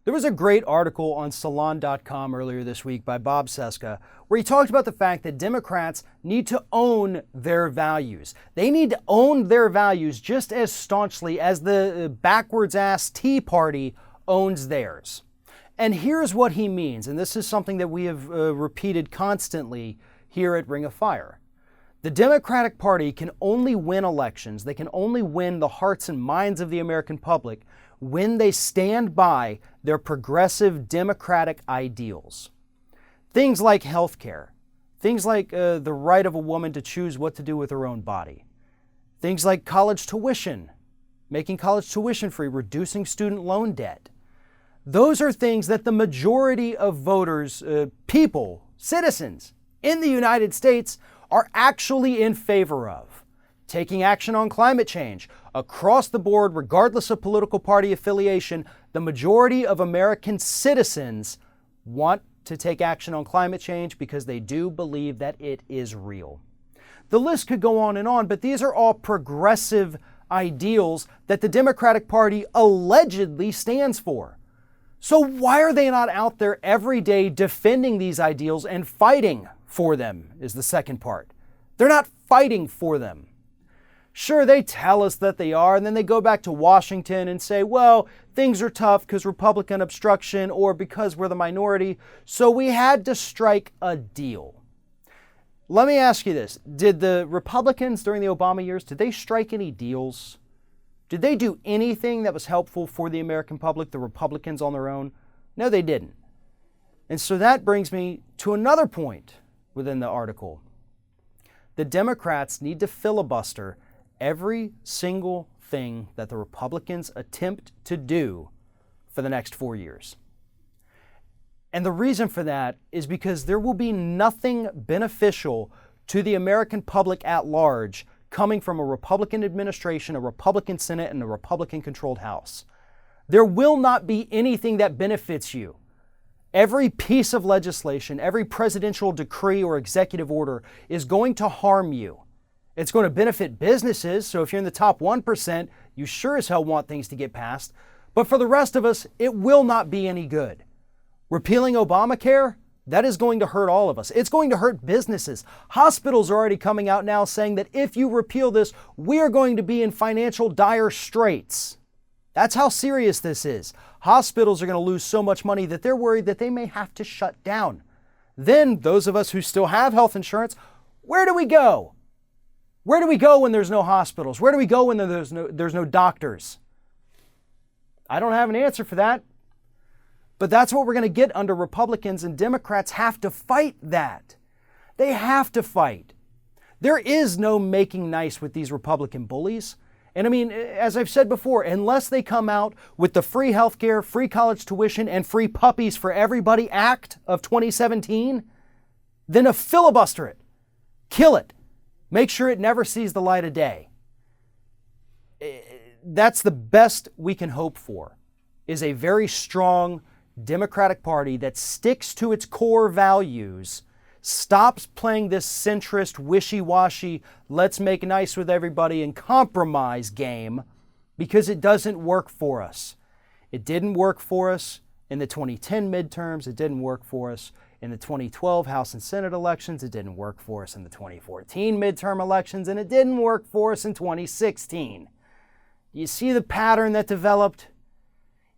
There was a great article on Salon.com earlier this week by Bob Cesca where he talked about the fact that Democrats need to own their values. They need to own their values just as staunchly as the backwards-ass Tea Party owns theirs. And here's what he means, and this is something that we have repeated constantly here at Ring of Fire. The Democratic Party can only win elections, they can only win the hearts and minds of the American public when they stand by their progressive democratic ideals. Things like health care, things like the right of a woman to choose what to do with her own body, things like college tuition, making college tuition free, reducing student loan debt. Those are things that the majority of voters, people, citizens in the United States are actually in favor of. Taking action on climate change across the board, regardless of political party affiliation, the majority of American citizens want to take action on climate change because they do believe that it is real. The list could go on, but these are all progressive ideals that the Democratic Party allegedly stands for. So why are they not out there every day defending these ideals and fighting for them, is the second part. They're not fighting for them. Sure, they tell us that they are, and then they go back to Washington and say, well, things are tough because Republican obstruction or because we're the minority, so we had to strike a deal. Let me ask you this. Did the Republicans during the Obama years, did they strike any deals? Did they do anything that was helpful for the American public, the Republicans on their own? No, they didn't. And so that brings me to another point within the article. The Democrats need to filibuster every single thing that the Republicans attempt to do for the next 4 years. And the reason for that is because there will be nothing beneficial to the American public at large coming from a Republican administration, a Republican Senate, and a Republican-controlled House. There will not be anything that benefits you. Every piece of legislation, every presidential decree or executive order is going to harm you. It's going to benefit businesses, so if you're in the top 1%, you sure as hell want things to get passed. But for the rest of us, it will not be any good. Repealing Obamacare, that is going to hurt all of us. It's going to hurt businesses. Hospitals are already coming out now saying that if you repeal this, we are going to be in financial dire straits. That's how serious this is. Hospitals are going to lose so much money that they're worried that they may have to shut down. Then those of us who still have health insurance, where do we go? Where do we go when there's no hospitals? Where do we go when there's no doctors? I don't have an answer for that. But that's what we're going to get under Republicans, and Democrats have to fight that. They have to fight. There is no making nice with these Republican bullies. And I mean, as I've said before, unless they come out with the free healthcare, free college tuition, and free puppies for everybody act of 2017, then filibuster it. Kill it. Make sure it never sees the light of day. That's the best we can hope for, is a very strong Democratic Party that sticks to its core values, stops playing this centrist, wishy-washy, let's make nice with everybody and compromise game, because it doesn't work for us. It didn't work for us in the 2010 midterms. It didn't work for us in the 2012 House and Senate elections. It didn't work for us in the 2014 midterm elections, and it didn't work for us in 2016. You see the pattern that developed?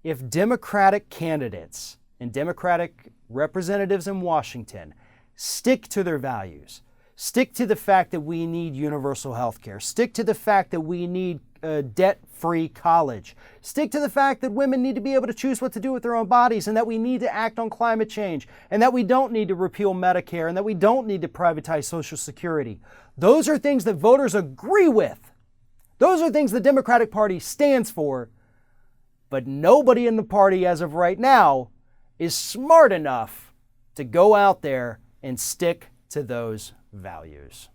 If Democratic candidates and Democratic representatives in Washington stick to their values, stick to the fact that we need universal health care, stick to the fact that we need debt-free college, stick to the fact that women need to be able to choose what to do with their own bodies, and that we need to act on climate change, and that we don't need to repeal Medicare, and that we don't need to privatize Social Security. Those are things that voters agree with. Those are things the Democratic Party stands for. But nobody in the party as of right now is smart enough to go out there and stick to those values.